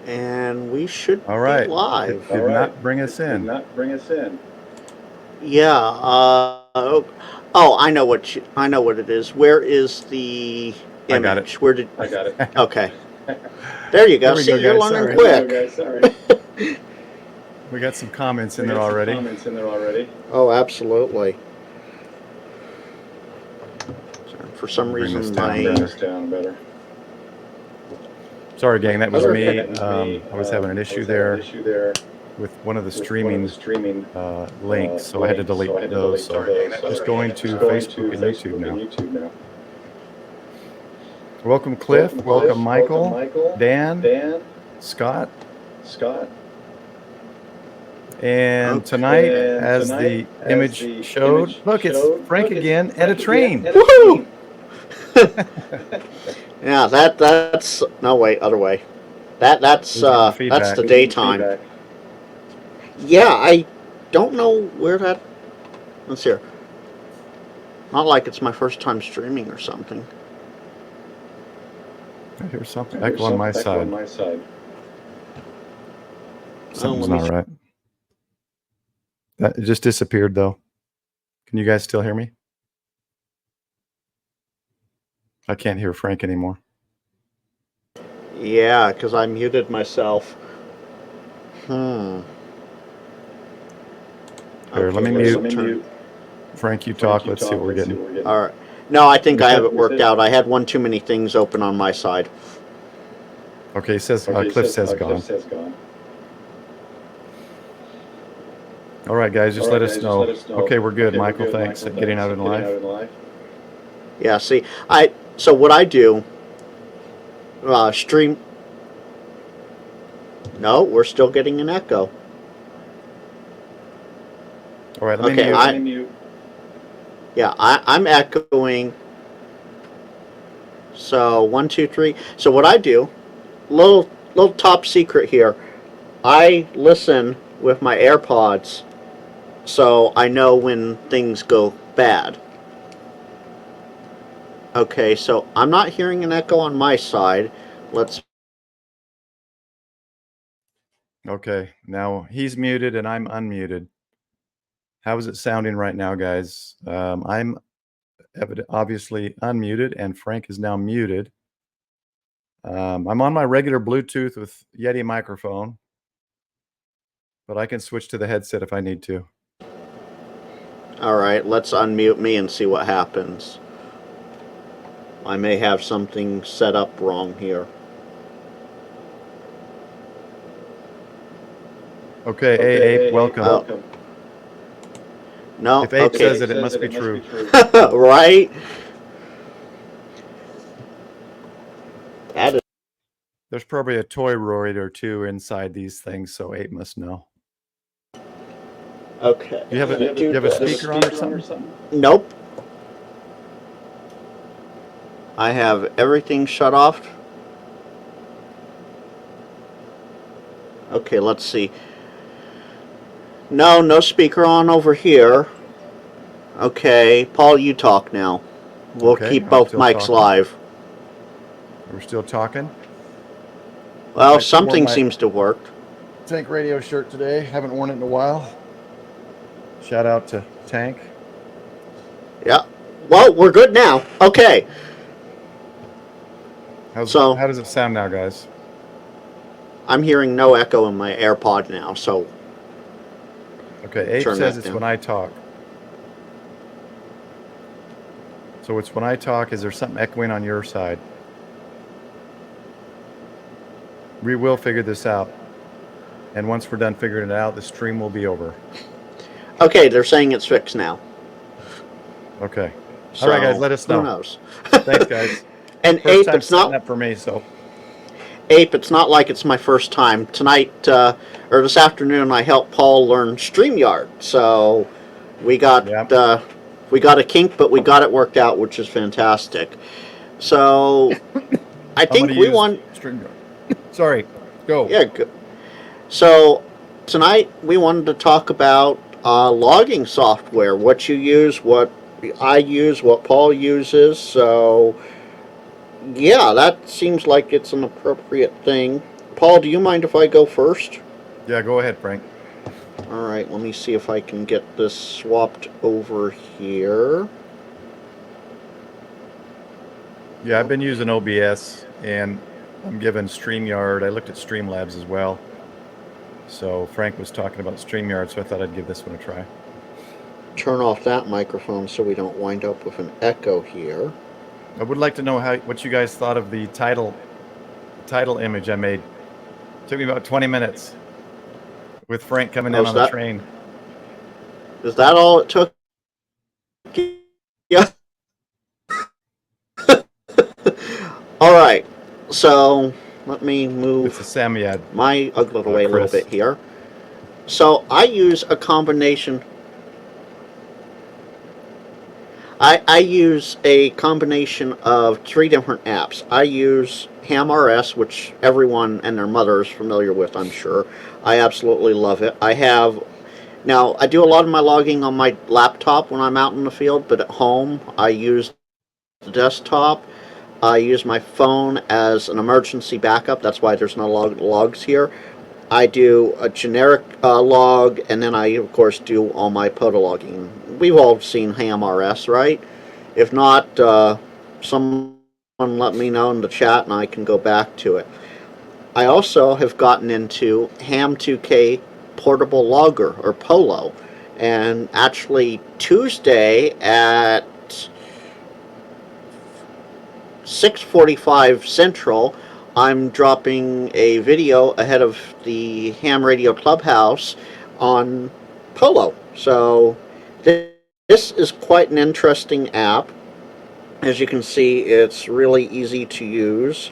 And we should All be right. live. Did not bring us in. Yeah. Oh, I know what it is. Where is the image? I got it. Where did? Okay. There you go. There we See, go, you're guys. learning Sorry. quick. We got some comments in there already. Oh, absolutely. For some Bring reason, this down my better. Sorry, gang. That was me. I was having an issue there with one of the streaming links, so I had to delete those. Sorry, gang. Just going to Facebook and YouTube now. Welcome, Cliff. Welcome, Michael. Dan. Scott. And tonight, as the image showed, look, it's Frank again at a train. Woohoo! Yeah, that's no wait, other way. That's the daytime. Yeah, I don't know where that. Let's hear. Not like it's my first time streaming or something. I hear something echo on my side. Something's not right. It just disappeared, though. Can you guys still hear me? I can't hear Frank anymore. Yeah, because I muted myself. Here, let me mute. Frank, you talk. Let's see what we're getting. All right. No, I think I have it worked out. I had one too many things open on my side. Okay, Cliff says gone. All right, guys, just let us know. Okay, we're good. Michael, thanks at getting out in live. Yeah, see, so what I do, stream. No, we're still getting an echo. All right, let me mute. Yeah, I'm echoing. So 1, 2, 3. So what I do, little top secret here, I listen with my AirPods, so I know when things go bad. Okay, so I'm not hearing an echo on my side. Let's. Okay, now he's muted and I'm unmuted. How is it sounding right now, guys? I'm obviously unmuted and Frank is now muted. I'm on my regular Bluetooth with Yeti microphone, but I can switch to the headset if I need to. All right, let's unmute me and see what happens. I may have something set up wrong here. Okay, Ape, welcome. No, if Ape says it must be true. Right? That is. There's probably a toy roid or two inside these things, so Ape must know. Okay. Do you have a speaker on or something? Nope. I have everything shut off. Okay, let's see. No speaker on over here. Okay, Paul, you talk now. We'll keep both mics live. We're still talking? Well, something seems to work. Tank radio shirt today. Haven't worn it in a while. Shout out to Tank. Yeah. Well, we're good now. Okay. How does it sound now, guys? I'm hearing no echo in my AirPod now, so. Okay, Abe says it's when I talk. So it's when I talk. Is there something echoing on your side? We will figure this out. And once we're done figuring it out, the stream will be over. Okay, they're saying it's fixed now. Okay. All right, guys, let us know. Who knows? Thanks, guys. And first Ape, time it's not up for me, so. Ape, it's not like it's my first time. Tonight, or this afternoon, I helped Paul learn StreamYard. So we got a kink, but we got it worked out, which is fantastic. So I think we want StreamYard. Sorry, go. Yeah, good. So tonight we wanted to talk about logging software. What you use, what I use, what Paul uses. So yeah, that seems like it's an appropriate thing. Paul, do you mind if I go first? Yeah, go ahead, Frank. All right, let me see if I can get this swapped over here. Yeah, I've been using OBS, and I'm given StreamYard. I looked at Streamlabs as well. So Frank was talking about StreamYard, so I thought I'd give this one a try. Turn off that microphone so we don't wind up with an echo here. I would like to know what you guys thought of the title image I made. Took me about 20 minutes with Frank coming in on the train. Is that all it took? Yeah. All right. So let me move it's a Samyad my uglet away a little bit here. So I use a combination. I use a combination of 3 different apps. I use HamRS, which everyone and their mother is familiar with, I'm sure. I absolutely love it. Now, I do a lot of my logging on my laptop when I'm out in the field, but at home I use the desktop. I use my phone as an emergency backup. That's why there's no logs here. I do a generic log, and then I, of course, do all my POTA logging. We've all seen HamRS, right? If not, someone let me know in the chat, and I can go back to it. I also have gotten into Ham2K Portable Logger, or POLO, and actually Tuesday at 6:45 Central, I'm dropping a video ahead of the Ham Radio Clubhouse on Polo. So this is quite an interesting app. As you can see, it's really easy to use.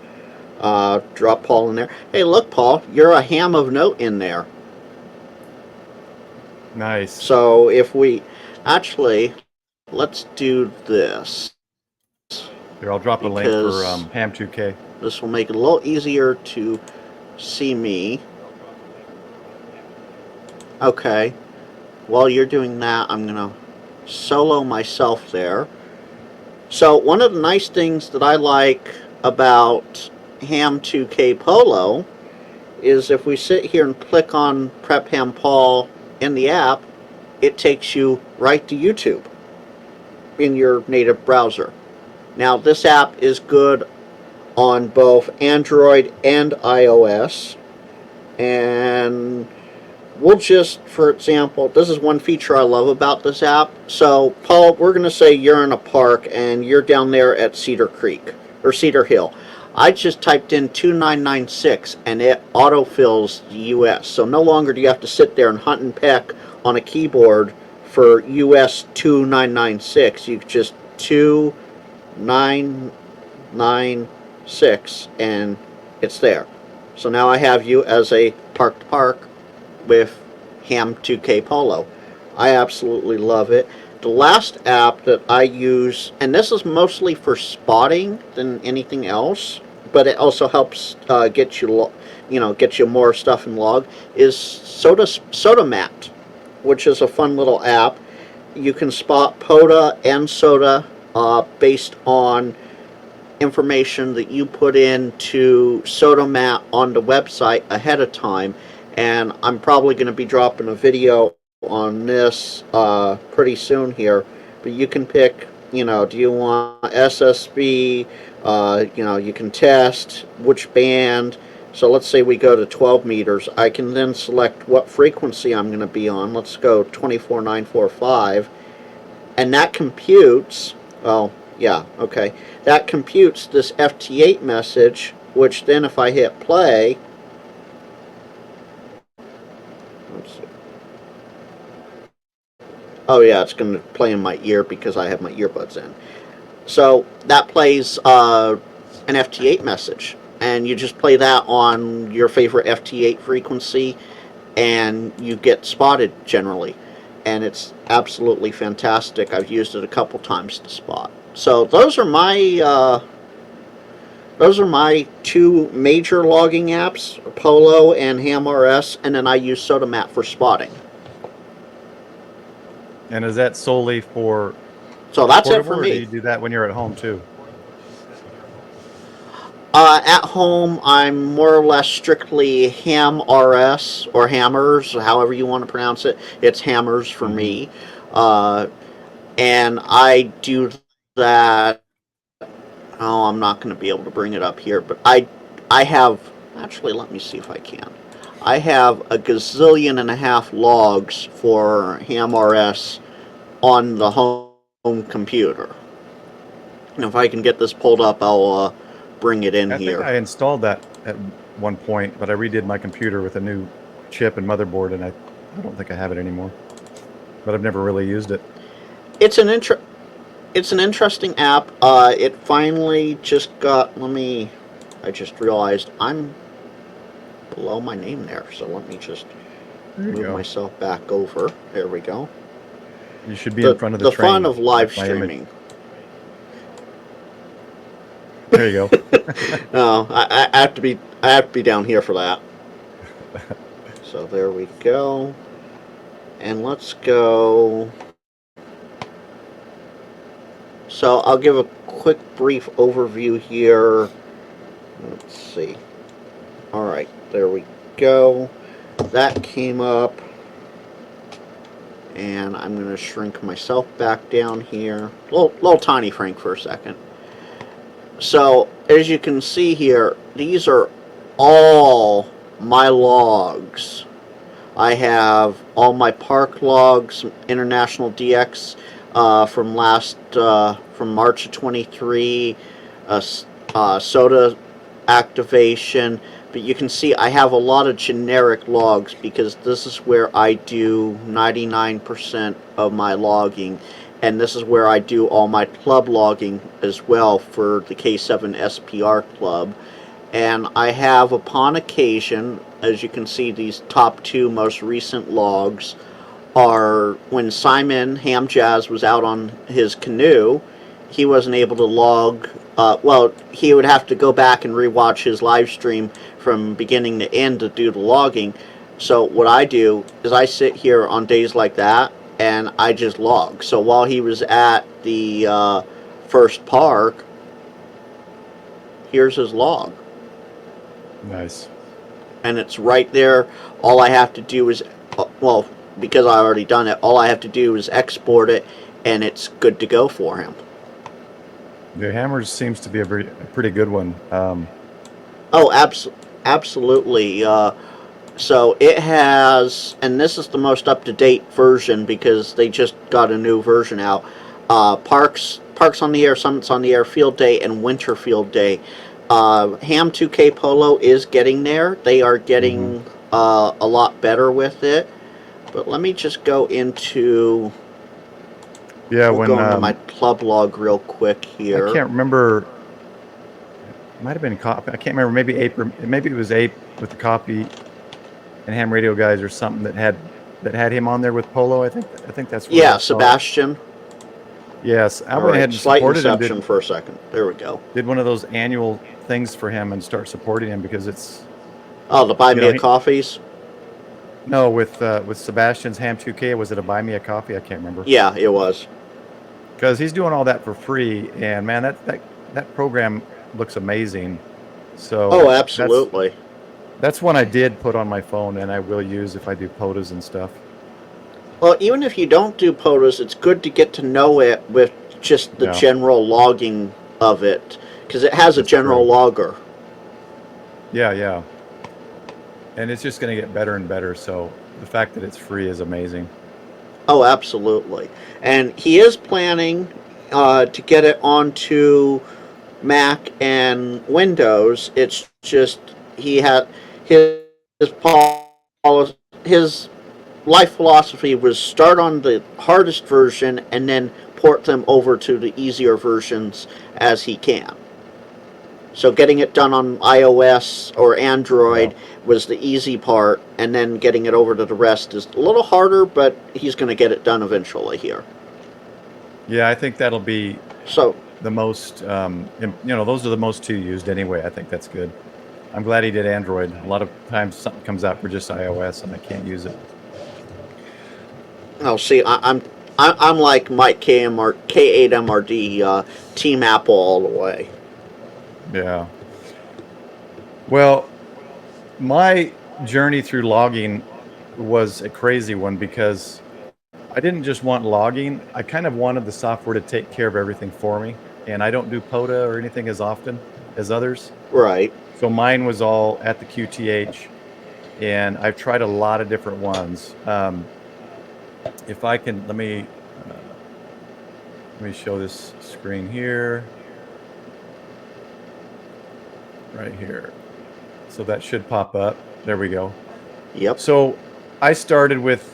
Drop Paul in there. Hey, look, Paul, you're a ham of note in there. Nice. So if we actually, let's do this. Here, I'll drop a link for Ham2K. This will make it a little easier to see me. Okay. While you're doing that, I'm going to solo myself there. So one of the nice things that I like about Ham2K Polo is if we sit here and click on Prep Ham Paul in the app, it takes you right to YouTube in your native browser. Now, this app is good on both Android and iOS, and we'll just, for example, this is one feature I love about this app. So, Paul, we're going to say you're in a park and you're down there at Cedar Creek, or Cedar Hill. I just typed in 2996 and it autofills the US. So no longer do you have to sit there and hunt and peck on a keyboard for US 2996. You just 2996 and it's there. So now I have you as a park to park with Ham2K Polo. I absolutely love it. The last app that I use, and this is mostly for spotting than anything else, but it also helps get you more stuff in log, is SodaMat, which is a fun little app. You can spot POTA and SOTA based on information that you put into SodaMat on the website ahead of time. And I'm probably going to be dropping a video on this pretty soon here. But you can pick, do you want SSB? You can test which band. So let's say we go to 12 meters. I can then select what frequency I'm going to be on. Let's go 24945. And that computes, that computes this FT8 message, which then if I hit play, oh yeah, it's going to play in my ear because I have my earbuds in. So that plays an FT8 message, and you just play that on your favorite FT8 frequency, and you get spotted generally. And it's absolutely fantastic. I've used it a couple times to spot. So those are my two major logging apps, Polo and HamRS, and then I use SodaMat for spotting. And is that solely for? So that's it for me. Or do you do that when you're at home too? At home, I'm more or less strictly Ham RS or Hammers, however you want to pronounce it. It's Hammers for me. Uh, and I do that. Oh, I'm not going to be able to bring it up here, but I have, actually, let me see if I can. I have a gazillion and a half logs for Ham RS on the home computer. And if I can get this pulled up, I'll bring it in I think here. I installed that at one point, but I redid my computer with a new chip and motherboard, and I don't think I have it anymore. But I've never really used it. It's an it's an interesting app. It finally just got. I just realized I'm below my name there, so let me just move myself back over. There we go. You should be in front of the train. The fun of live That's my image. streaming. There you go. No, I have to be down here for that. So there we go. And let's go. So I'll give a quick brief overview here. Let's see. All right, there we go. That came up. And I'm going to shrink myself back down here. Little tiny Frank for a second. So, as you can see here, these are all my logs. I have all my park logs, International DX from March of 23, soda activation. But you can see I have a lot of generic logs because this is where I do 99% of my logging. And this is where I do all my club logging as well for the K7 SPR club. And I have, upon occasion, as you can see, these top two most recent logs are when Simon Ham Jazz was out on his canoe. He wasn't able to log. Well, he would have to go back and rewatch his live stream from beginning to end to do the logging. So what I do is I sit here on days like that and I just log. So while he was at the first park, here's his log. Nice. And it's right there. All I have to do is, well, because I already done it, all I have to do is export it, and it's good to go for him. The Hammers seems to be a pretty good one. Oh, absolutely. So it has, and this is the most up-to-date version because they just got a new version out. Parks on the Air, Summits on the Air Field Day, and Winter Field Day. Ham 2K Polo is getting there. They are getting a lot better with it. But let me just go into... Yeah, we'll go into my club log real quick here. I can't remember. It might have been Copy. I can't remember. Maybe Ape. Maybe it was Ape with the Copy and Ham Radio guys or something that had him on there with Polo. I think that's what yeah, Sebastian. Yes, I went right, ahead and slight supported inception him. for a second. There we go. Did one of those annual things for him and start supporting him because it's. Oh, the buy me a coffees. No, with Sebastian's Ham 2K, was it a buy me a coffee? I can't remember. Yeah, it was. Because he's doing all that for free, and man, that program looks amazing. So. Oh, absolutely. That's one I did put on my phone, and I will use if I do POTAs and stuff. Well, even if you don't do POTAs, it's good to get to know it with just the general logging of it, because it has a general logger. Yeah. And it's just going to get better and better, so the fact that it's free is amazing. Oh, absolutely. And he is planning to get it onto Mac and Windows. It's just he had his life philosophy was start on the hardest version and then port them over to the easier versions as he can. So getting it done on iOS or Android was the easy part, and then getting it over to the rest is a little harder, but he's going to get it done eventually here. Yeah, I think that'll be the most, those are the most two used anyway. I think that's good. I'm glad he did Android. A lot of times something comes out for just iOS and I can't use it. Oh, see, I'm like Mike K8MRD, Team Apple all the way. Yeah. Well, my journey through logging was a crazy one because I didn't just want logging. I kind of wanted the software to take care of everything for me. And I don't do POTA or anything as often as others. Right. So mine was all at the QTH, and I've tried a lot of different ones. If I can, let me show this screen here, right here. So that should pop up. There we go. Yep. So I started with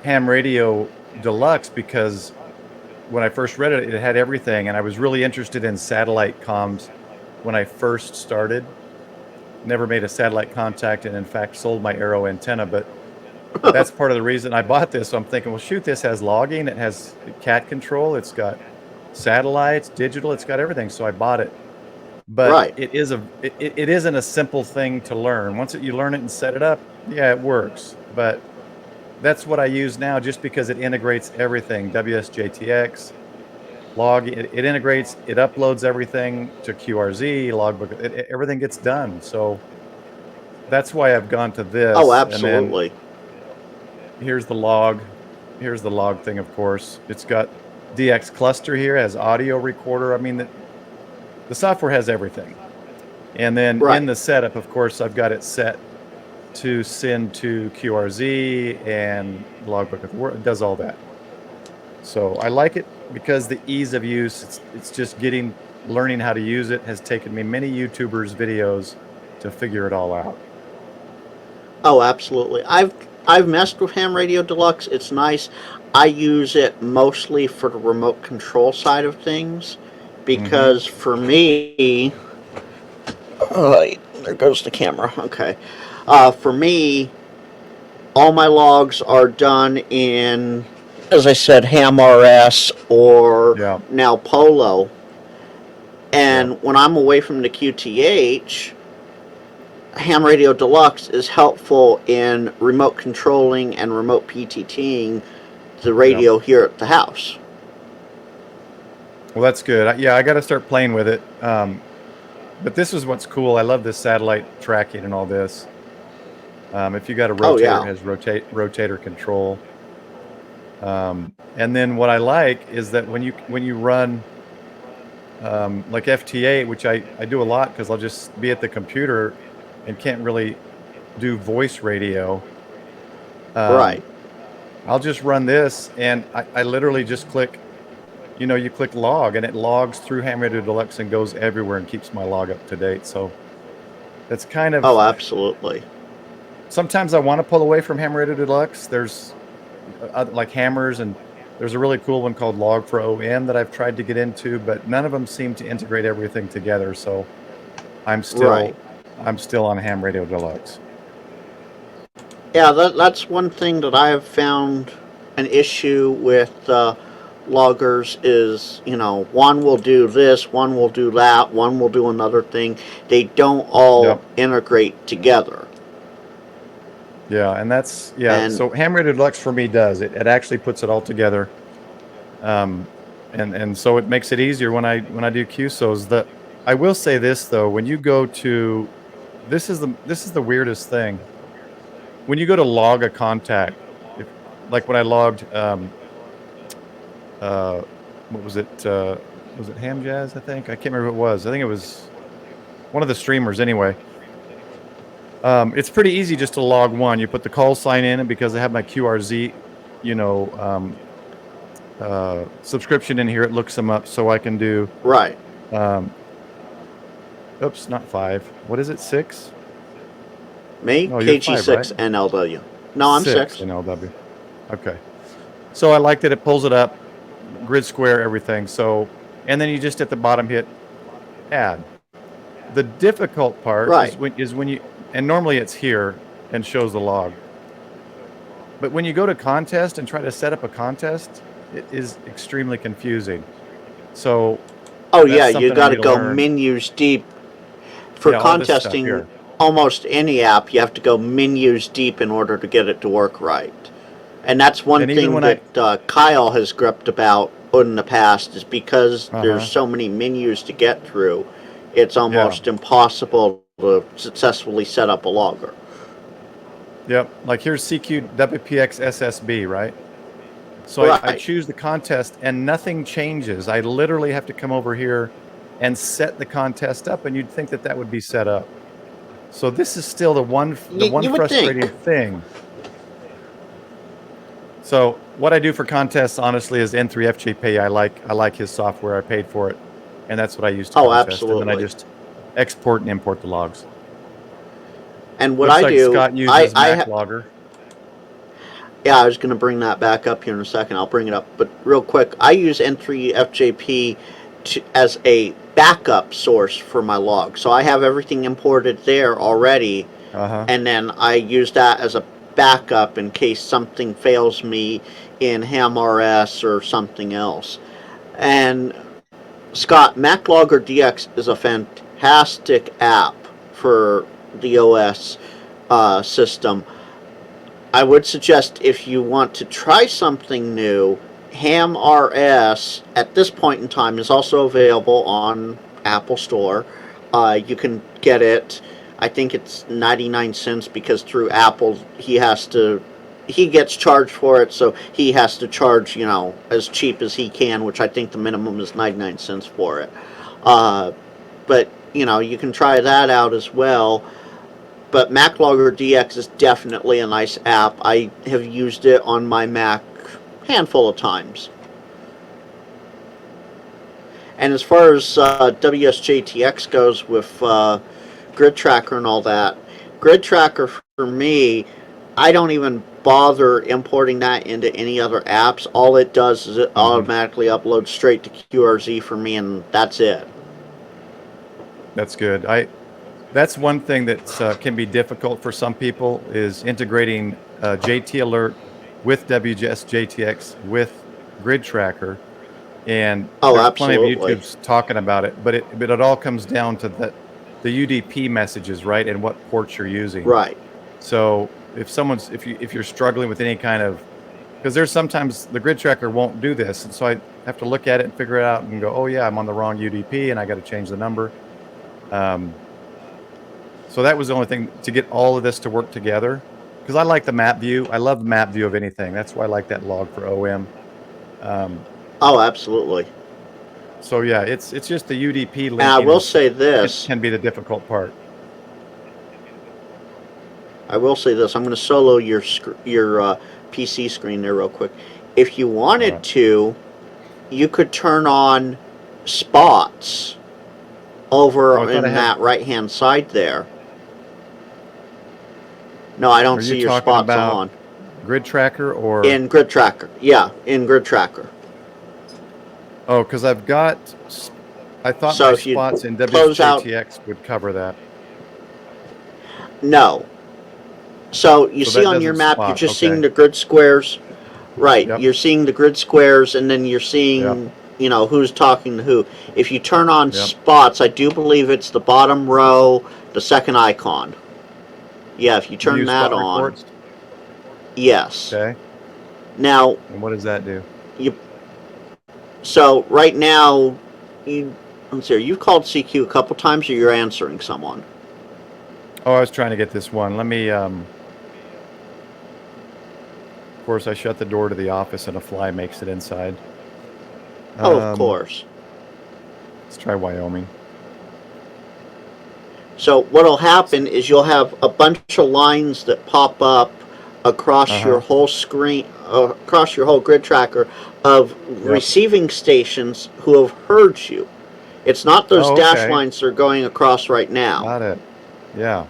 Ham Radio Deluxe because when I first read it, it had everything, and I was really interested in satellite comms when I first started. Never made a satellite contact, and in fact sold my Arrow antenna, but that's part of the reason I bought this. So I'm thinking, well, shoot, this has logging, it has cat control, it's got satellites, digital, it's got everything. So I bought it. But Right. it isn't a simple thing to learn. Once you learn it and set it up, yeah, it works. But that's what I use now, just because it integrates everything. WSJTX, log, it integrates, it uploads everything to QRZ, logbook, everything gets done. So that's why I've gone to this. Oh, And then absolutely. here's the log. Here's the log thing, of course. It's got DX cluster here, has audio recorder. I mean, the software has everything. And then Right. in the setup, of course, I've got it set to send to QRZ and logbook of work. It does all that. So I like it because the ease of use, it's just learning how to use it has taken me many YouTubers' videos to figure it all out. Oh, absolutely. I've messed with Ham Radio Deluxe. It's nice. I use it mostly for the remote control side of things because for me, oh, wait, there goes the camera. Okay. For me, all my logs are done in, as I said, Ham RS or Yeah. now Polo. And Yeah. when I'm away from the QTH, Ham Radio Deluxe is helpful in remote controlling and remote PTTing the radio here at the house. Well, that's good. Yeah, I got to start playing with it. But this is what's cool. I love this satellite tracking and all this. If you got a rotator, Oh, yeah. it has rotator control. And then what I like is that when you run like FTA, which I do a lot because I'll just be at the computer and can't really do voice radio. Right. I'll just run this, and I literally just click, you click log, and it logs through Ham Radio Deluxe and goes everywhere and keeps my log up to date. So that's kind of... Oh, absolutely. Sometimes I want to pull away from Ham Radio Deluxe. There's like hammers, and there's a really cool one called Log for OM that I've tried to get into, but none of them seem to integrate everything together. So I'm still on Ham Radio Deluxe. Yeah, that's one thing that I have found an issue with loggers is, one will do this, one will do that, one will do another thing. They don't all integrate together. Yeah, and that's, so Ham Radio Deluxe for me does. It actually puts it all together. And so it makes it easier when I do QSOs. I will say this though, when you go to, this is the weirdest thing. When you go to log a contact, like when I logged, what was it? Was it Ham Jazz? I think I can't remember who it was. I think it was one of the streamers. Anyway, it's pretty easy just to log one. You put the call sign in, and because I have my QRZ, subscription in here, it looks them up, so I can do right. Oops, not 5. What is it? 6? Me? No, you're 5, KG6 right? NLW. No, I'm 6. NLW. Okay. So I like that it pulls it up, grid square, everything. So, and then you just at the bottom hit add. The difficult part is when you, and normally it's here and shows the log. But when you go to contest and try to set up a contest, it is extremely confusing. So, oh yeah, you got to go menus deep for contesting. Almost any app, you have to go menus deep in order to get it to work right. And that's one thing that Kyle has gripped about in the past is because there's so many menus to get through, it's almost impossible to successfully set up a logger. Yep. Like here's CQ WPX SSB, right? So Right. I choose the contest and nothing changes. I literally have to come over here and set the contest up, and you'd think that that would be set up. So this is still the one You would frustrating think. thing. So what I do for contests, honestly, is N3FJP. I like his software. I paid for it, and that's what I use to Oh, contest. And then I absolutely. just export and import the logs. And what Looks I like do, Scott uses MacLogger. Yeah, I was going to bring that back up here in a second. I'll bring it up. But real quick, I use N3FJP as a backup source for my log. So I have everything imported there already. And then I use that as a backup in case something fails me in HamRS or something else. And Scott, MacLogger DX is a fantastic app for the OS system. I would suggest if you want to try something new, HamRS at this point in time is also available on Apple Store. You can get it. I think it's 99 cents because through Apple he gets charged for it, so he has to charge, as cheap as he can, which I think the minimum is 99 cents for it. But, you can try that out as well. But MacLogger DX is definitely a nice app. I have used it on my Mac a handful of times. And as far as WSJTX goes with Grid Tracker and all that, Grid Tracker for me, I don't even bother importing that into any other apps. All it does is it automatically uploads straight to QRZ for me, and that's it. That's good. That's one thing that can be difficult for some people is integrating JT Alert with WSJTX with Grid Tracker, and there's plenty of YouTubes talking about it. But it all comes down to the UDP messages, right, and what ports you're using. Right. So if you're struggling with any kind of, because there's sometimes the Grid Tracker won't do this, and so I have to look at it and figure it out and go, oh yeah, I'm on the wrong UDP and I got to change the number. So that was the only thing to get all of this to work together, because I like the map view. I love the map view of anything. That's why I like that log for OM. Oh, absolutely. So yeah, it's just the UDP linking. And I will say this. It can be the difficult part. I will say this. I'm going to solo your PC screen there real quick. If you wanted to, you could turn on spots over in that right-hand side there. No, I don't see your spots on. Grid Tracker or? In Grid Tracker. Yeah, in Grid Tracker. Oh, because I thought my spots in WSJTX would cover that. No. So you see on your map, you're just seeing the grid squares. Right. Yep. You're seeing the grid squares, and then you're seeing, who's talking to who. If you turn on spots, I do believe it's the bottom row, the second icon. Yeah, if you turn that on. Reports? Yes. Okay. Now. And what does that do? So right now, let's see, you've called CQ a couple times, or you're answering someone? Oh, I was trying to get this one. Let me. Of course, I shut the door to the office, and a fly makes it inside. Oh, of course. Let's try Wyoming. So what'll happen is you'll have a bunch of lines that pop up across your whole screen, across your whole grid tracker of receiving stations who have heard you. It's not those dash lines that are going across right now. Got it. Yeah.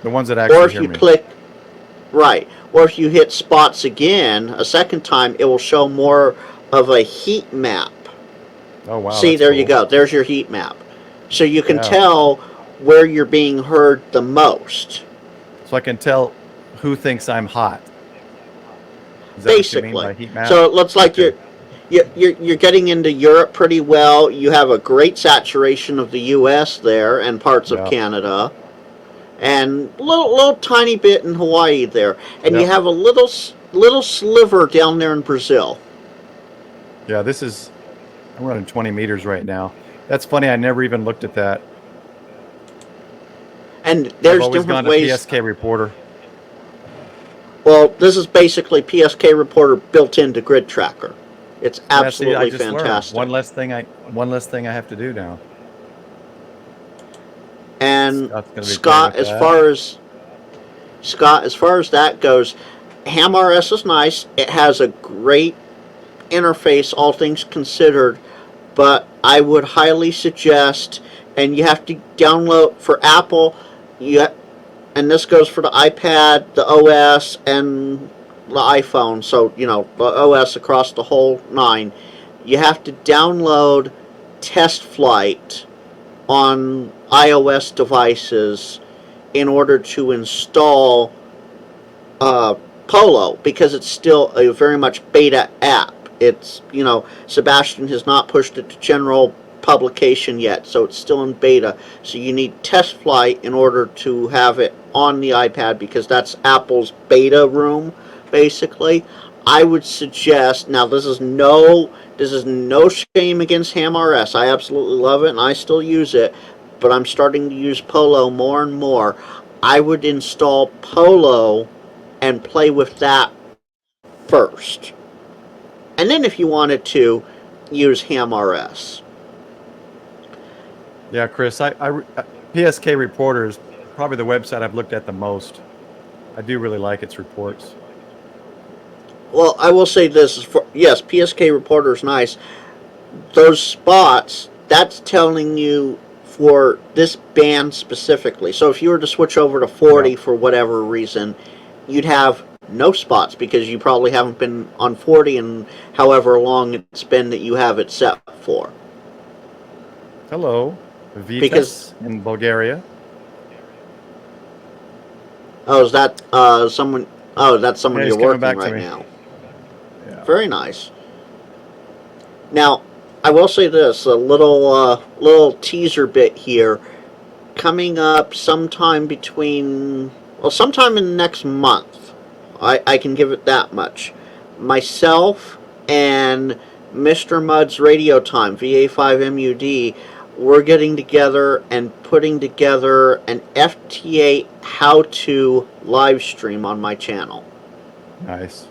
The ones that actually Or if you click, right, or if you hit spots again a second time, it will show more of a heat map. Oh, wow. See, there you go. There's your heat map. So you can tell where you're being heard the most. So I can tell who thinks I'm hot. Is that basically what you mean by heat map? So it looks like you're getting into Europe pretty well. You have a great saturation of the U.S. there and parts of Canada, and little tiny bit in Hawaii there, and you have a little sliver down there in Brazil. Yeah, I'm running 20 meters right now. That's funny. I never even looked at that. And I've there's always different gone to ways. PSK Reporter. Well, this is basically PSK Reporter built into Grid Tracker. It's Yeah, see, I absolutely just learned fantastic. one less thing I have to do now. And Scott's gonna be playing Scott, with as that. far as that goes, HamRS is nice. It has a great interface, all things considered. But I would highly suggest, and you have to download for Apple. And this goes for the iPad, the OS, and the iPhone. So the OS across the whole nine. You have to download Test Flight on iOS devices in order to install Polo, because it's still a very much beta app. It's, Sebastian has not pushed it to general publication yet, so it's still in beta. So you need Test Flight in order to have it on the iPad, because that's Apple's beta room, basically. I would suggest, now this is no shame against HamRS. I absolutely love it and I still use it, but I'm starting to use Polo more and more. I would install Polo and play with that first. And then if you wanted to, use HamRS. Yeah, Chris, PSK Reporter is probably the website I've looked at the most. I do really like its reports. Well, I will say this: yes, PSK Reporter is nice. Those spots, that's telling you for this band specifically. So if you were to switch over to 40 for whatever reason, you'd have no spots, because you probably haven't been on 40 in however long it's been that you have it set for. Hello, Vitas Because in Bulgaria. oh, is that someone? Oh, that's someone Yeah, you're he's coming working back to right me. now. Yeah. Very nice. Now, I will say this: a little teaser bit here. Coming up sometime sometime in the next month. I can give it that much. Myself and Mr. Mud's Radio Time, VA5MUD, we're getting together and putting together an FTA how-to live stream on my channel. Nice.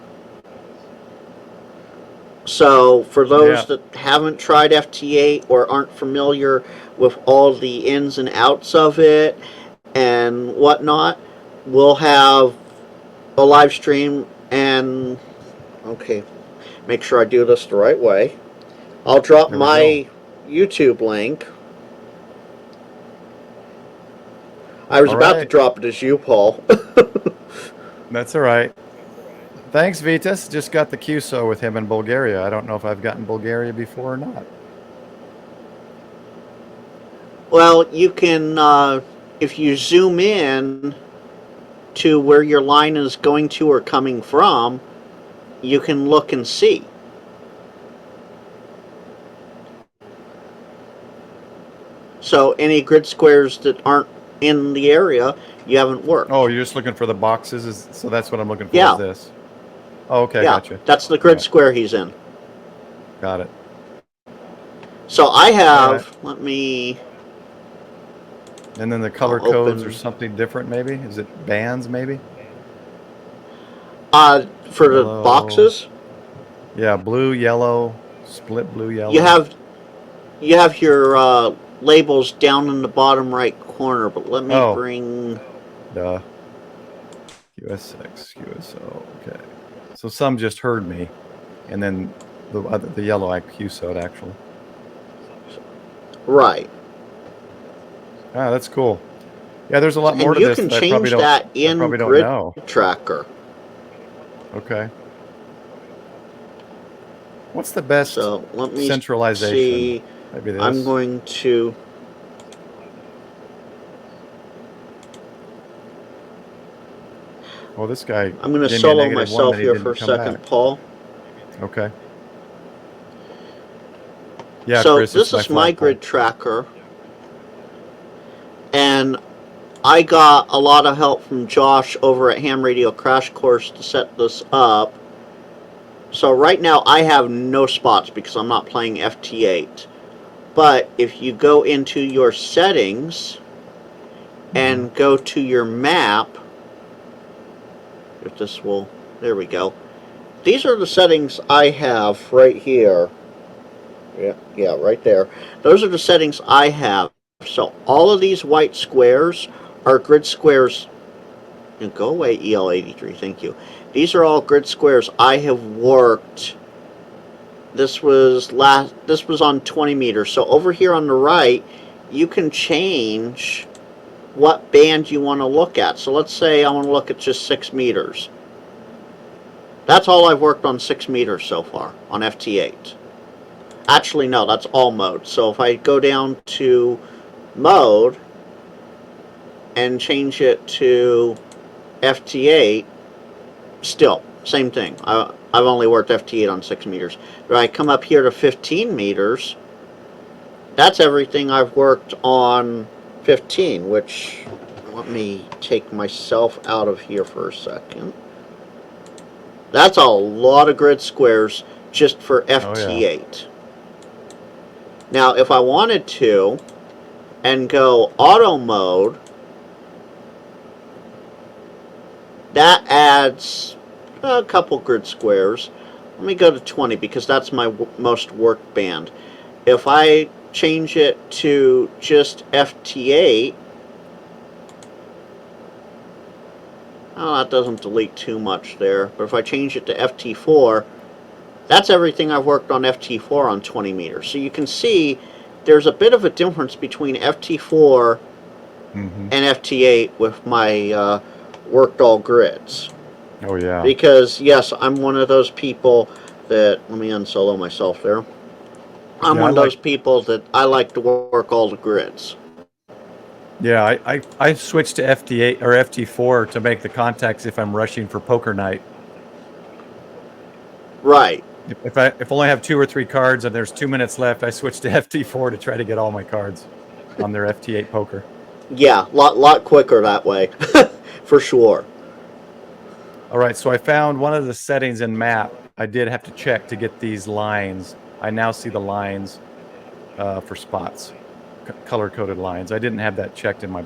So, for those that haven't tried FTA or aren't familiar with all the ins and outs of it and whatnot, we'll have a live stream. And okay, make sure I do this the right way. I'll drop my YouTube link. I was about to drop it as you, Paul. That's all right. Thanks, Vitas. Just got the QSO with him in Bulgaria. I don't know if I've gotten Bulgaria before or not. Well, you can, if you zoom in to where your line is going to or coming from, you can look and see. So any grid squares that aren't in the area, you haven't worked. Oh, you're just looking for the boxes? So that's what I'm looking for, is this? Oh, okay, yeah, gotcha. That's the grid square he's in. Got it. So I have, let me... And then the color codes are something different, maybe? Is it bands, maybe? For the boxes? Yeah, blue, yellow, split blue, yellow. You have your labels down in the bottom right corner, but let me bring... Duh. QS6, QSO, okay. So some just heard me, and then the yellow I QSO'd, actually. Right. Ah, that's cool. Yeah, there's a lot more to this that I probably don't, that in I probably don't Grid know. Tracker. Okay. What's the best let me centralization? See. Maybe this. I'm going to... Well, this guy... I'm going to solo myself here for a second, Paul. Okay. Yeah, so Chris, this is my Grid Tracker. And I got a lot of help from Josh over at Ham Radio Crash Course to set this up. So right now I have no spots because I'm not playing FT8. But if you go into your settings and go to your map. If this will, there we go. These are the settings I have right here. Yeah, right there. Those are the settings I have. So all of these white squares are grid squares. And go away, EL83, thank you. These are all grid squares I have worked. This was on 20 meters. So over here on the right, you can change what band you want to look at. So let's say I want to look at just 6 meters. That's all I've worked on 6 meters so far on FT8. Actually, no, that's all modes. So if I go down to mode and change it to FT8, still, same thing. I've only worked FT8 on 6 meters. But I come up here to 15 meters, that's everything I've worked on 15, which, let me take myself out of here for a second. That's a lot of grid squares just for FT8. Oh, yeah. Now, if I wanted to, and go auto mode, that adds a couple grid squares. Let me go to 20 because that's my most worked band. If I change it to just FT8, oh, that doesn't delete too much there. But if I change it to FT4, that's everything I've worked on FT4 on 20 meters. So you can see there's a bit of a difference between FT4 and FT8 with my worked all grids. Oh, yeah. Because, yes, I'm one of those people that, let me unsolo myself there. I'm one of those people that I like to work all the grids. Yeah, I switched to FT8 or FT4 to make the contacts if I'm rushing for poker night. Right. If I only have 2 or 3 cards and there's 2 minutes left, I switch to FT4 to try to get all my cards on their FT8 poker. Yeah, lot quicker that way, for sure. All right, so I found one of the settings in map. I did have to check to get these lines. I now see the lines for spots, color-coded lines. I didn't have that checked in my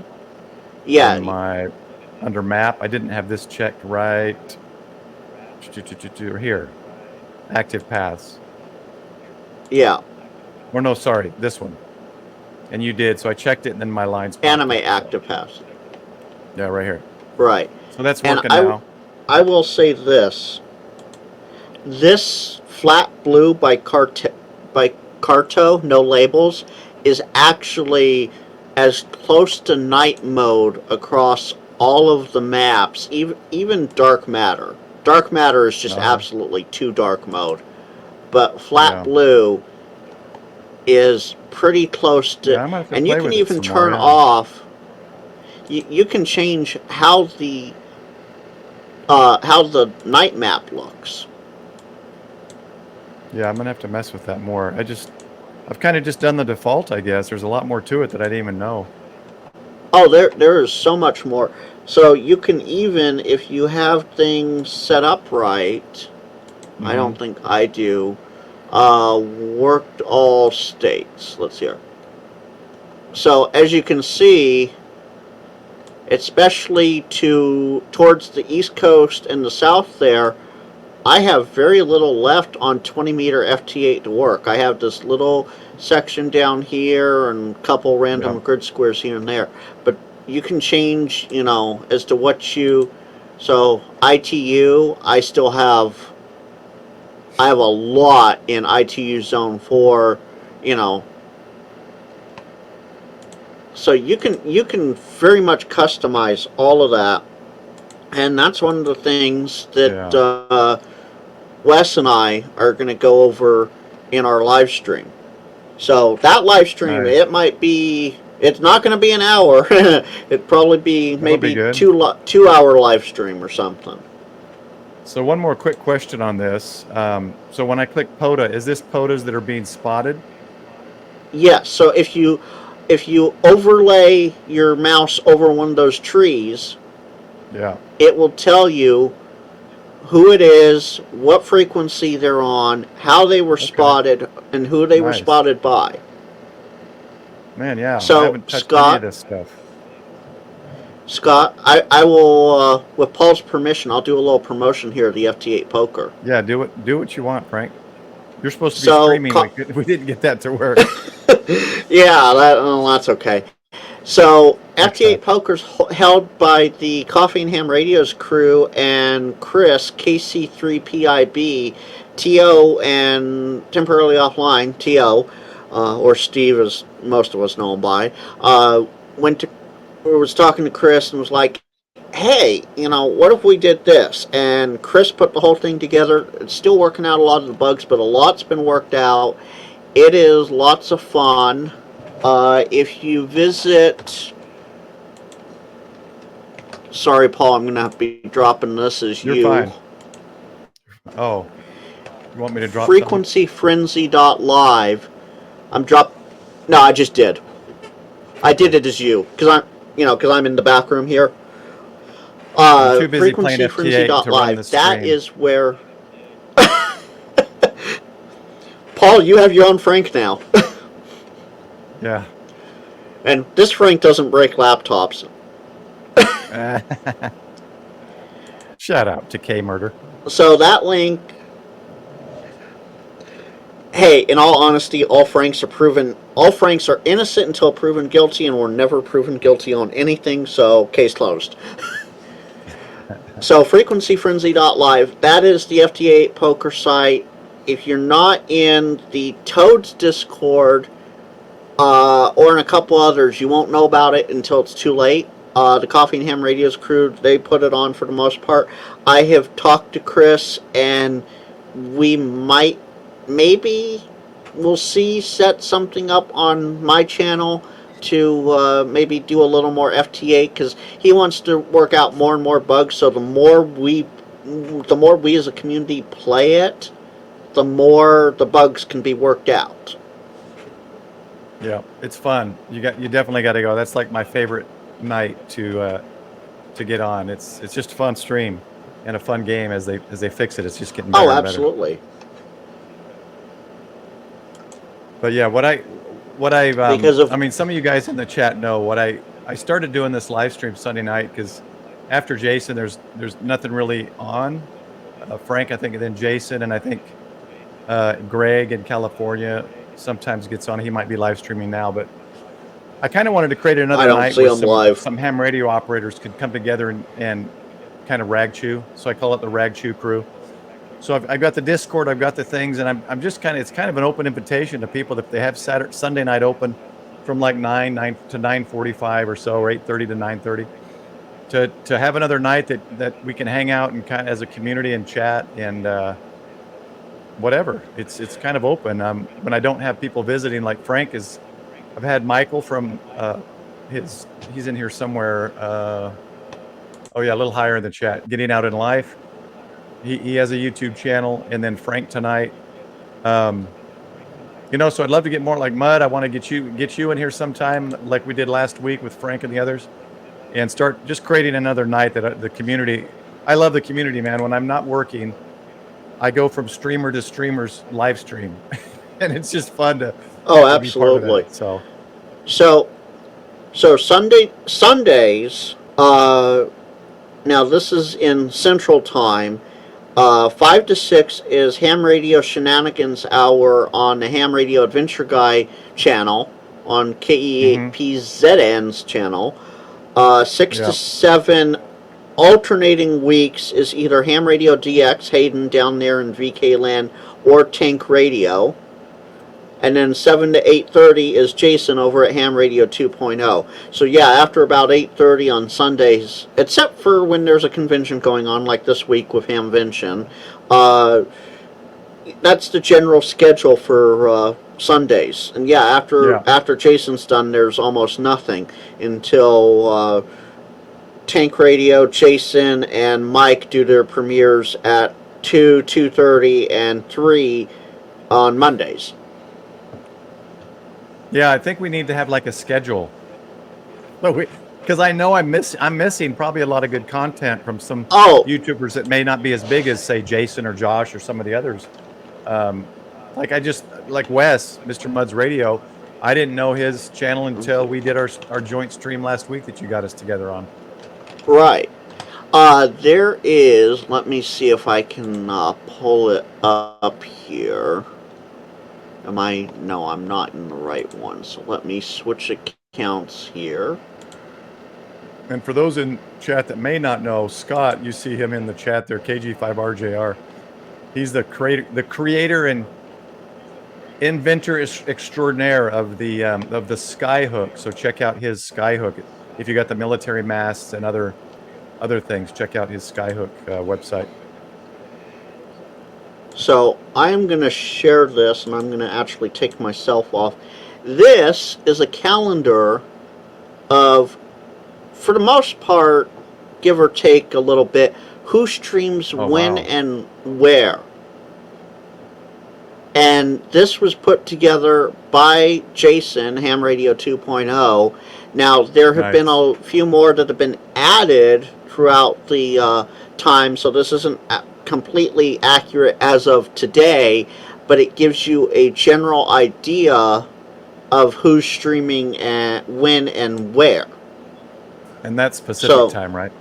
under map. I didn't have this checked right here. Active paths. Yeah. Or no, sorry, this one. And you did, so I checked it, and then my lines. Animate active paths. Yeah, right here. Right. So that's working now. I will say this. This flat blue by Carto, no labels, is actually as close to night mode across all of the maps, even dark matter. Dark matter is just absolutely too dark mode. But flat blue is pretty close to, and you can even turn off. You can change how the night map looks. Yeah, I'm gonna have to mess with that more. I've kind of just done the default, I guess. There's a lot more to it that I didn't even know. Oh, there is so much more. So you can even, if you have things set up right, I don't think I do, worked all states. Let's see here. So as you can see, especially towards the East Coast and the South there, I have very little left on 20 meter FT8 to work. I have this little section down here and a couple random grid squares here and there. But you can change, as to what you... So ITU, I have a lot in ITU Zone 4, So you can very much customize all of that. And that's one of the things that Wes and I are going to go over in our live stream. So that live stream, it's not going to be an hour. It'd probably be maybe 2 hour live stream or something. So one more quick question on this. So when I click POTA, is this POTAs that are being spotted? Yes. So if you overlay your mouse over one of those trees, it will tell you who it is, what frequency they're on, how they were spotted, and who they were spotted by. Man, yeah. So, I haven't touched Scott, any of this stuff. Scott, I will, with Paul's permission, I'll do a little promotion here of the FT8 poker. Yeah, do what you want, Frank. You're supposed to be So, streaming. We didn't get that to work. yeah, that's okay. So, FT8 Poker's held by the Coffee and Ham Radio's crew and Chris, KC3PIB, TO, and Temporarily Offline, TO, or Steve as most of us know him by, was talking to Chris and was like, hey, what if we did this? And Chris put the whole thing together. It's still working out a lot of the bugs, but a lot's been worked out. It is lots of fun. If you visit... Sorry, Paul, I'm going to have to be dropping this as You're fine. Oh, you want me to drop FrequencyFrenzy.live. No, I just did. I did it as you, because I'm in the back room here. I'm too busy playing FT8 to run the stream. That is where... Paul, you have your own Frank now. Yeah. And this Frank doesn't break laptops. Shout out to K Murder. So that link... Hey, in all honesty, all Franks are innocent until proven guilty, and were never proven guilty on anything, so case closed. So FrequencyFrenzy.live, that is the FT8 poker site. If you're not in the Toads Discord, or in a couple others, you won't know about it until it's too late. The Coffee and Ham Radio's crew, they put it on for the most part. I have talked to Chris, and we maybe we'll set something up on my channel to maybe do a little more FT8, because he wants to work out more and more bugs. So the more we as a community play it, the more the bugs can be worked out. Yeah, it's fun. You definitely got to go. That's like my favorite night to get on. It's just a fun stream and a fun game as they fix it. It's just getting better. Oh, absolutely. And better. But yeah, I mean, some of you guys in the chat know what I started doing this live stream Sunday night because after Jason, there's nothing really on. Frank, I think, and then Jason, and I think Greg in California sometimes gets on. He might be live streaming now, but I kind of wanted to create another night where some ham radio operators could come together and kind of ragchew. So I call it the Ragchew Crew. So I've got the Discord, I've got the things, and I'm just it's kind of an open invitation to people that if they have Sunday night open from like 9 to 9:45 or so, or 8:30 to 9:30, to have another night that we can hang out and kind of as a community and chat and whatever. It's kind of open. When I don't have people visiting, like Frank is, I've had Michael from he's in here somewhere. Oh yeah, a little higher in the chat. Getting Out in Life. He has a YouTube channel, and then Frank tonight. So I'd love to get more like Mud. I want to get you in here sometime, like we did last week with Frank and the others, and start just creating another night that the community. I love the community, man. When I'm not working, I go from streamer to streamer's live stream, and it's just fun to. Oh, absolutely. So Sundays. Now this is in Central Time. 5 to 6 is Ham Radio Shenanigans Hour on the Ham Radio Adventure Guy channel on KE8PZN's channel. 6 to 7 alternating weeks is either Ham Radio DX, Hayden down there in VK Land, or Tank Radio. And then 7 to 8:30 is Jason over at Ham Radio 2.0. So yeah, after about 8:30 on Sundays, except for when there's a convention going on, like this week with Hamvention, that's the general schedule for Sundays. And yeah, after Jason's done, there's almost nothing until Tank Radio, Jason, and Mike do their premieres at 2, 2:30, and 3 on Mondays. Yeah, I think we need to have like a schedule. Because I know I'm missing probably a lot of good content from some YouTubers that may not be as big as, say, Jason or Josh or some of the others. Like Wes, Mr. Mud's Radio, I didn't know his channel until we did our joint stream last week that you got us together on. Right. There is. Let me see if I can pull it up here. Am I? No, I'm not in the right one. So let me switch accounts here. And for those in chat that may not know, Scott, you see him in the chat there, KG5RJR. He's the creator and inventor extraordinaire of the skyhook. So check out his skyhook. If you got the military masts and other things, check out his skyhook website. So I'm going to share this, and I'm going to actually take myself off. This is a calendar of, for the most part, give or take a little bit, who streams when and where. And this was put together by Jason, Ham Radio 2.0. Now, there have been a few more that have been added throughout the time, so this isn't completely accurate as of today, but it gives you a general idea of who's streaming and when and where. And that's Pacific time, right?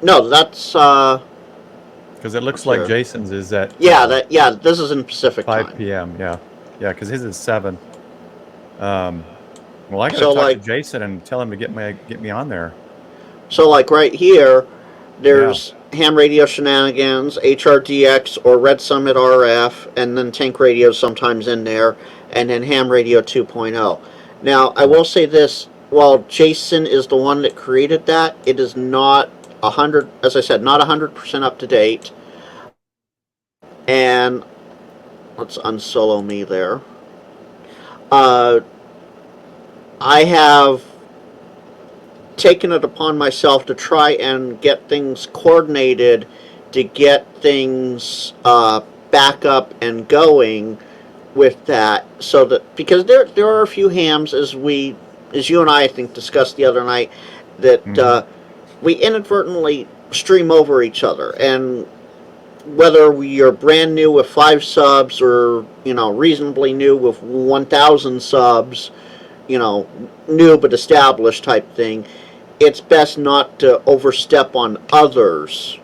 No, that's because it looks like Jason's is at this is in Pacific 5 p.m. Yeah, because his is 7. Well, I gotta talk to Jason and tell him to get me on there. So like right here, there's Ham Radio Shenanigans, HRDX or Red Summit RF, and then Tank Radio sometimes in there, and then Ham Radio 2.0. Now I will say this: while Jason is the one that created that, it is not 100, as I said, not 100% up to date. And let's unsolo me there. I have taken it upon myself to try and get things coordinated, to get things back up and going with that, so that, because there are a few hams, as you and I think discussed the other night, that we inadvertently stream over each other, and whether we are brand new with 5 subs or reasonably new with 1,000 subs, new but established type thing, it's best not to overstep on others,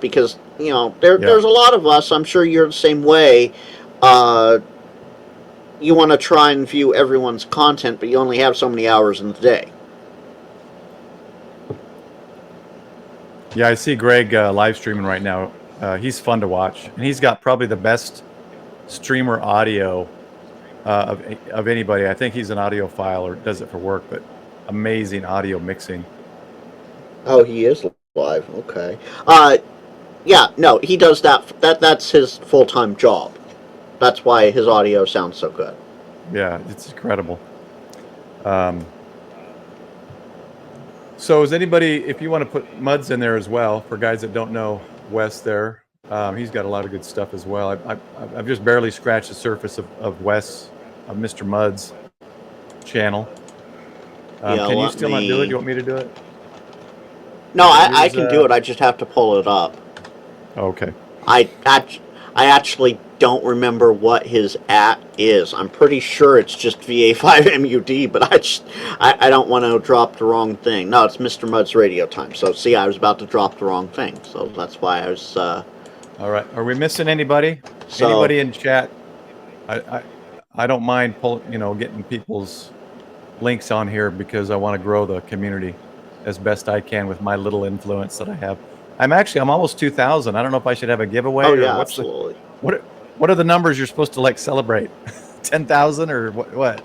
because there's a lot of us. I'm sure you're the same way. You want to try and view everyone's content, but you only have so many hours in the day. Yeah, I see Greg live streaming right now. He's fun to watch, and he's got probably the best streamer audio of anybody. I think he's an audiophile or does it for work, but amazing audio mixing. Oh, he is live. Okay. Yeah, no, he does that. That's his full-time job. That's why his audio sounds so good. Yeah, it's incredible. So is anybody, if you want to put Muds in there as well, for guys that don't know Wes there, he's got a lot of good stuff as well. I've just barely scratched the surface of Wes, of Mr. Muds' channel. Can you still not do it? Do you want me to do it? No, I can do it. I just have to pull it up. Okay. I actually don't remember what his @ is. I'm pretty sure it's just VA5MUD, but I don't want to drop the wrong thing. No, it's Mr. Mud's radio time. So see, I was about to drop the wrong thing. So that's why I was. All right. Are we missing anybody? Anybody in chat? I don't mind getting people's links on here because I want to grow the community as best I can with my little influence that I have. I'm almost 2,000. I don't know if I should have a giveaway. Oh yeah, absolutely. What are the numbers you're supposed to celebrate? 10,000 or what?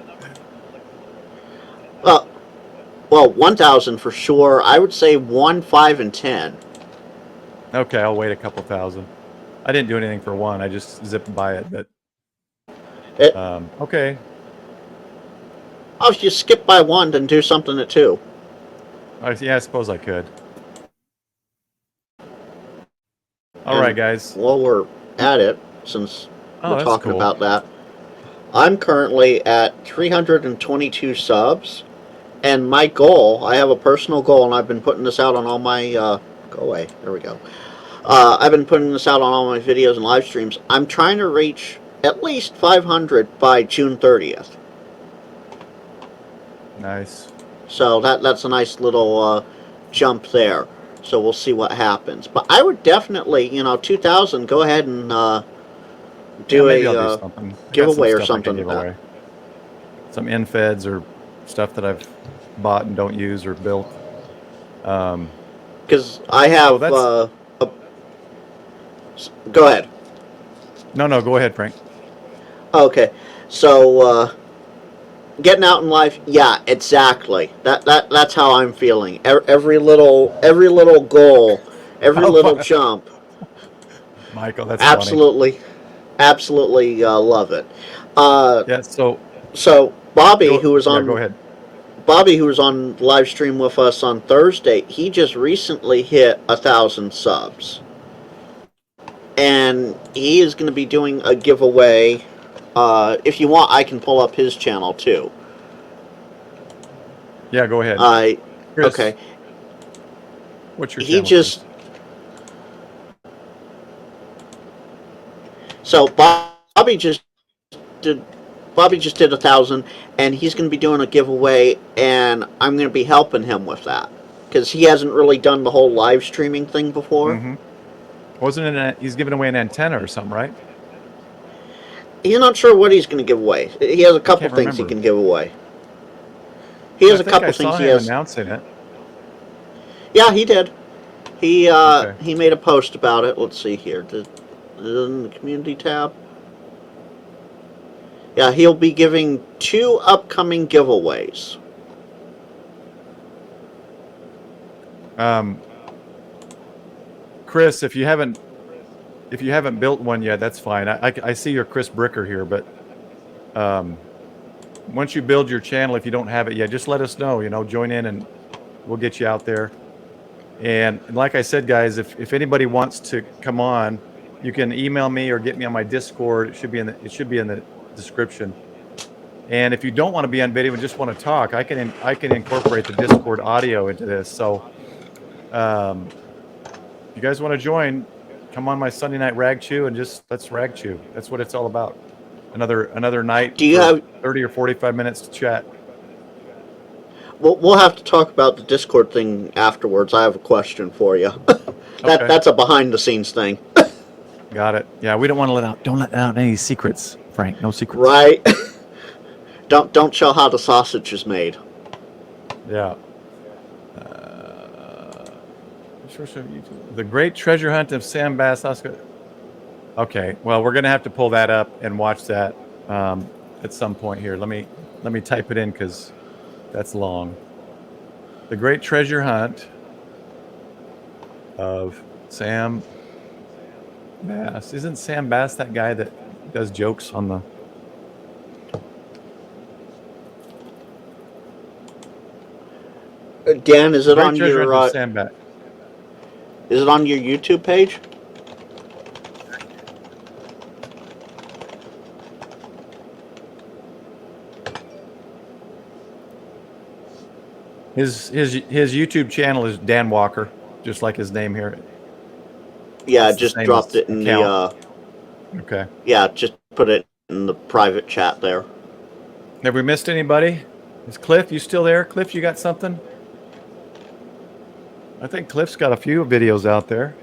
Well, 1,000 for sure. I would say 1, 5, and 10. Okay, I'll wait a couple thousand. I didn't do anything for 1. I just zipped by it, but okay. Oh, if you skip by 1, then do something at 2. Yeah, I suppose I could. All right, guys. While we're at it, since we're talking cool. about that, I'm currently at 322 subs, and my goal, I have a personal goal, and I've been putting this out on all my, go away, there we go. I've been putting this out on all my videos and live streams. I'm trying to reach at least 500 by June 30th. Nice. So that's a nice little jump there. So we'll see what happens. But I would definitely, 2,000, go ahead and do maybe I'll do a something. I got some giveaway or stuff I can something. give away. Some infeds or stuff that I've bought and don't use or built. Because I have. Go ahead. No, go ahead, Frank. Okay, so getting out in life, yeah, exactly. That's how I'm feeling. Every little goal, every little jump. Michael, that's absolutely, funny. absolutely love it. Yeah. So Bobby, who was go on ahead. Bobby, who was on live stream with us on Thursday, he just recently hit 1,000 subs, and he is going to be doing a giveaway. If you want, I can pull up his channel too. Yeah, go ahead. Chris, Okay. What's your He channel? just. Chris? So Bobby just did 1,000, and he's going to be doing a giveaway, and I'm going to be helping him with that because he hasn't really done the whole live streaming thing before. Mm-hmm. Wasn't it? He's giving away an antenna or something, right? He's not sure what he's going to give away. He has a couple things he can give away. He has a couple things he has. Announcing it. Yeah, he did. He made a post about it. Let's see here. In the community tab. Yeah, he'll be giving 2 upcoming giveaways. Chris, if you haven't built one yet, that's fine. I see your Chris Bricker here, but once you build your channel, if you don't have it yet, just let us know. Join in and we'll get you out there. And like I said, guys, if anybody wants to come on, you can email me or get me on my Discord. It should be in the description. And if you don't want to be on video and just want to talk, I can incorporate the Discord audio into this. So, if you guys want to join, come on my Sunday night Ragchew and let's Ragchew. That's what it's all about. Another night. Do you have 30 or 45 minutes to chat? We'll have to talk about the Discord thing afterwards. I have a question for you. That's a behind the scenes thing. Got it. Yeah, we don't want to don't let out any secrets, Frank. No secrets. Right. Don't show how the sausage is made. Yeah. The Great Treasure Hunt of Sam Bass. Okay. Well, we're gonna have to pull that up and watch that at some point here. Let me type it in because that's long. The Great Treasure Hunt of Sam Bass. Isn't Sam Bass that guy that does jokes on the... Dan, is it on your Sam Bass. Is it on your YouTube page? His YouTube channel is Dan Walker, just like his name here. Yeah, just dropped it in the. Okay. Yeah, just put it in the private chat there. Have we missed anybody? Is Cliff, you still there? Cliff, you got something? I think Cliff's got a few videos out there.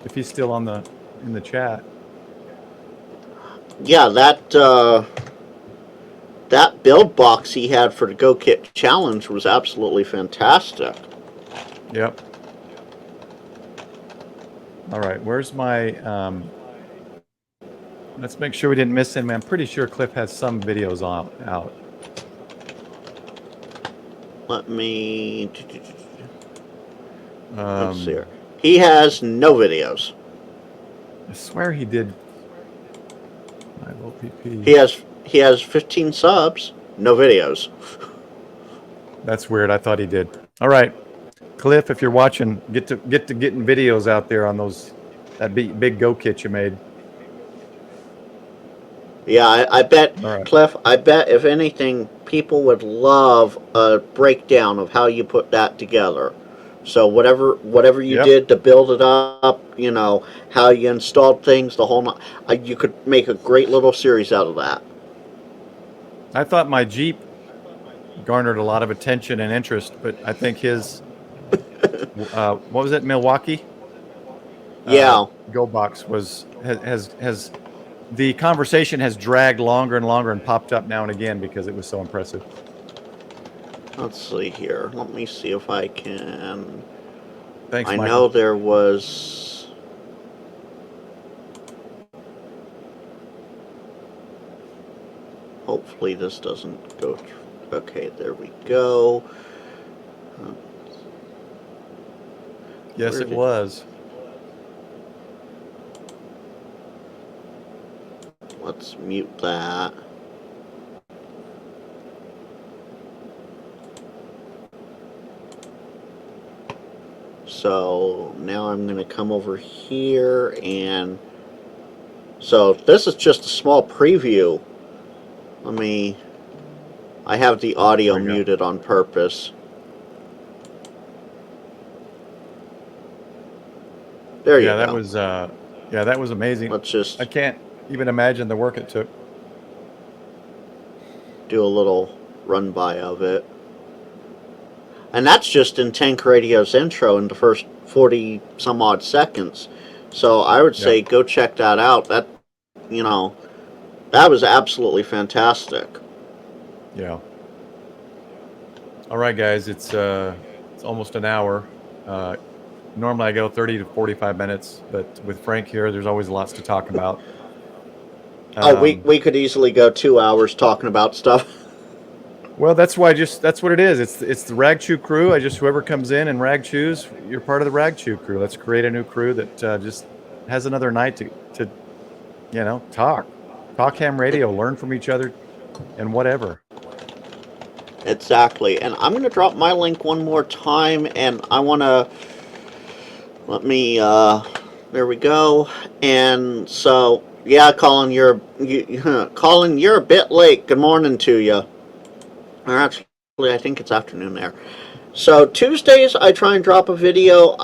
If he's still in the chat. Yeah, that build box he had for the Go Kit Challenge was absolutely fantastic. Yep. All right, where's my... let's make sure we didn't miss him. I'm pretty sure Cliff has some videos out. Let me... Let's see here. He has no videos. I swear he did. He has 15 subs, no videos. That's weird. I thought he did. All right, Cliff, if you're watching, get to getting videos out there on that big Go Kit you made. Yeah, I bet, right. Cliff, I bet if anything, people would love a breakdown of how you put that together. So whatever you did to build it up, how you installed things, the whole, you could make a great little series out of that. I thought my Jeep garnered a lot of attention and interest, but I think his What was it? Milwaukee. Yeah. Go Box has the conversation has dragged longer and longer and popped up now and again because it was so impressive. Let's see here. Let me see if I can. Thanks, I Michael. know there was. Hopefully this doesn't go through. Okay, there we go. Yes, it was. Let's mute that. So now I'm going to come over here, and so this is just a small preview. I have the audio muted on purpose. There you go. That was amazing. I can't even imagine the work it took. Do a little run by of it. And that's just in Tank Radio's intro in the first 40 some odd seconds. So I would say go check that out. That was absolutely fantastic. Yeah. All right, guys, it's almost an hour. Normally I go 30 to 45 minutes, but with Frank here, there's always lots to talk about. We could easily go 2 hours talking about stuff. Well, that's what it is. It's the Ragchew Crew. Whoever comes in and Ragchews, you're part of the Ragchew Crew. Let's create a new crew that just has another night to talk ham radio, learn from each other, and whatever. Exactly. And I'm going to drop my link one more time, and I want to there we go. And so, yeah, Colin, you're a bit late. Good morning to you. Or actually, I think it's afternoon there. So Tuesdays, I try and drop a video.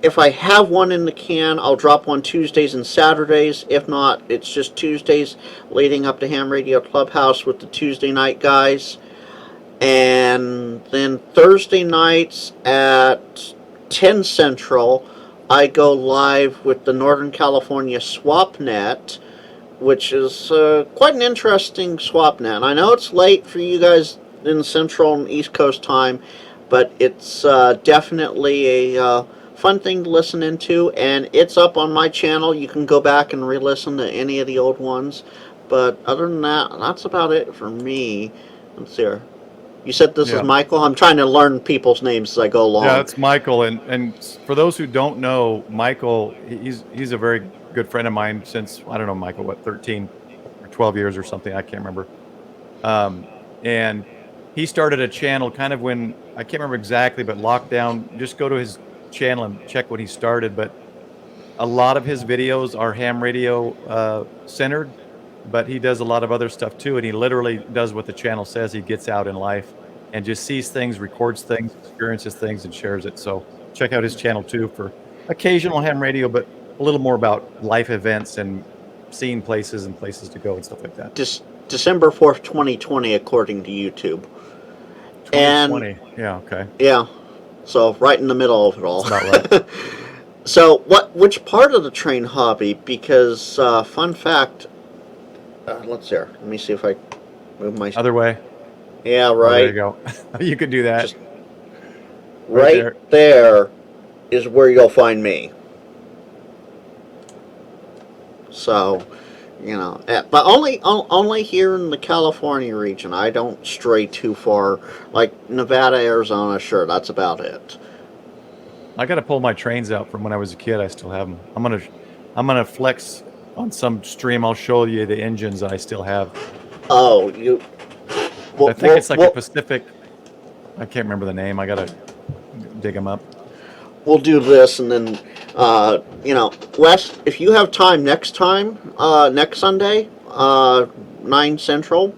If I have one in the can, I'll drop one Tuesdays and Saturdays. If not, it's just Tuesdays leading up to Ham Radio Clubhouse with the Tuesday night guys. And then Thursday nights at 10 Central, I go live with the Northern California SwapNet, which is quite an interesting SwapNet. I know it's late for you guys in Central and East Coast time, but it's definitely a fun thing to listen into, and it's up on my channel. You can go back and re-listen to any of the old ones. But other than that, that's about it for me. Let's see here. You said this is Michael? I'm trying to learn people's names as I go along. Yeah, it's Michael. And for those who don't know, Michael, he's a very good friend of mine since, I don't know, Michael, 13 or 12 years or something. I can't remember. And he started a channel kind of when, I can't remember exactly, but lockdown, just go to his channel and check when he started. But a lot of his videos are ham radio centered, but he does a lot of other stuff too. And he literally does what the channel says. He gets out in life and just sees things, records things, experiences things, and shares it. So check out his channel too for occasional ham radio, but a little more about life events and seeing places and places to go and stuff like that. December 4th, 2020, according to YouTube. 2020. Yeah, okay. Yeah. So right in the middle of it all. That's about right. So which part of the train hobby? Because fun fact, let's see. Let me see if I move my other way. Yeah, right. Oh, there you go. You could do that. Just right there is where you'll find me. So, but only here in the California region. I don't stray too far. Like Nevada, Arizona, sure, that's about it. I got to pull my trains out from when I was a kid. I still have them. I'm gonna flex on some stream. I'll show you the engines I still have. Oh, you. I think it's like a Pacific. I can't remember the name. I gotta dig them up. We'll do this, and then, Wes, if you have time next Sunday, 9 Central,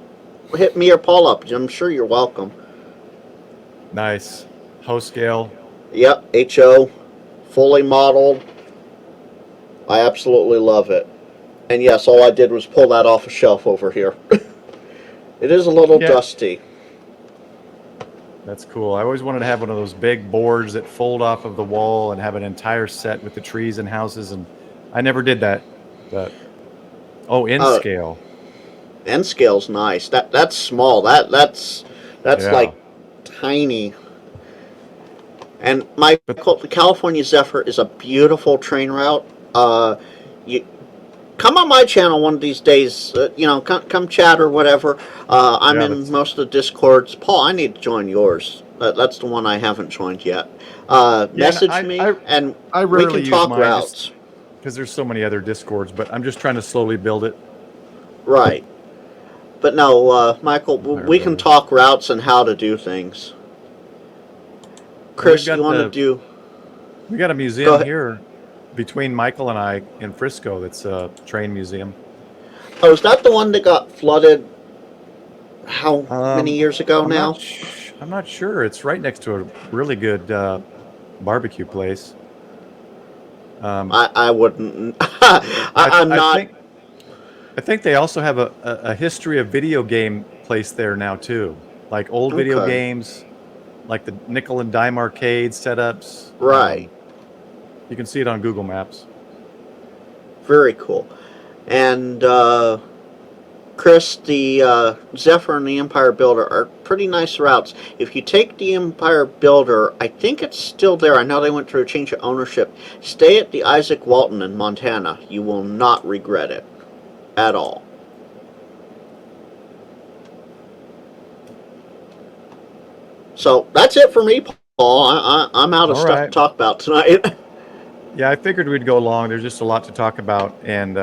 hit me or Paul up. I'm sure you're welcome. Nice. Host scale. Yep, HO, fully modeled. I absolutely love it. And yes, all I did was pull that off a shelf over here. It is a little dusty. That's cool. I always wanted to have one of those big boards that fold off of the wall and have an entire set with the trees and houses, and I never did that. But in Uh, scale. N scale's nice. That's small. That's Yeah. like tiny. And Michael, the California Zephyr is a beautiful train route. You come on my channel one of these days. Come chat or whatever. I'm Yeah, in most of the discords. Paul, I need to join yours. That's the one I haven't joined yet. yeah. Message me and I we rarely can use talk mine just routes. because there's so many other discords, but I'm just trying to slowly build it. Right. But no, Michael, we can talk routes and how to do things. Chris, you want to do? We got a Go museum ahead. here between Michael and I in Frisco. That's a train museum. Oh, is that the one that got flooded? How many years ago I'm now? I'm not sure. It's right next to a really good barbecue place. I wouldn't. I'm not. I think they also have a history of video game place there now too, like old video Okay. games, like the nickel and dime arcade setups. Right. You can see it on Google Maps. Very cool. And Chris, the Zephyr and the Empire Builder are pretty nice routes. If you take the Empire Builder, I think it's still there. I know they went through a change of ownership. Stay at the Isaac Walton in Montana. You will not regret it at all. So that's it for me, Paul. I'm out of stuff to talk about tonight. Yeah, I figured we'd go long. There's just a lot to talk about, and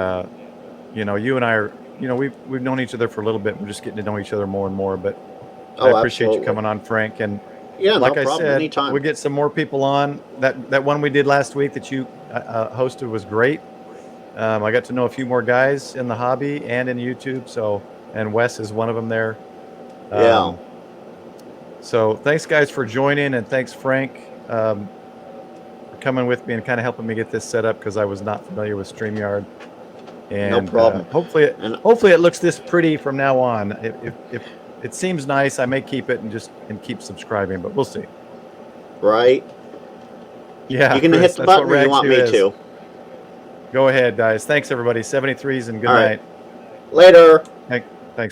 you and I are, we've known each other for a little bit. We're just getting to know each other more and more. But I appreciate you coming on, Frank. And yeah, like no I problem. said, Anytime. we'll get some more people on. That one we did last week that you hosted was great. I got to know a few more guys in the hobby and in YouTube. And Wes is one of them there. Yeah. So thanks, guys, for joining, and thanks, Frank, for coming with me and kind of helping me get this set up because I was not familiar with StreamYard. And no problem. Hopefully it looks this pretty from now on. If it seems nice, I may keep it and keep subscribing, but we'll see. Right. Yeah. You gonna hit the button, or you want me to? Go ahead, guys. Thanks, everybody. 73s and good All night. Right. Later. Thank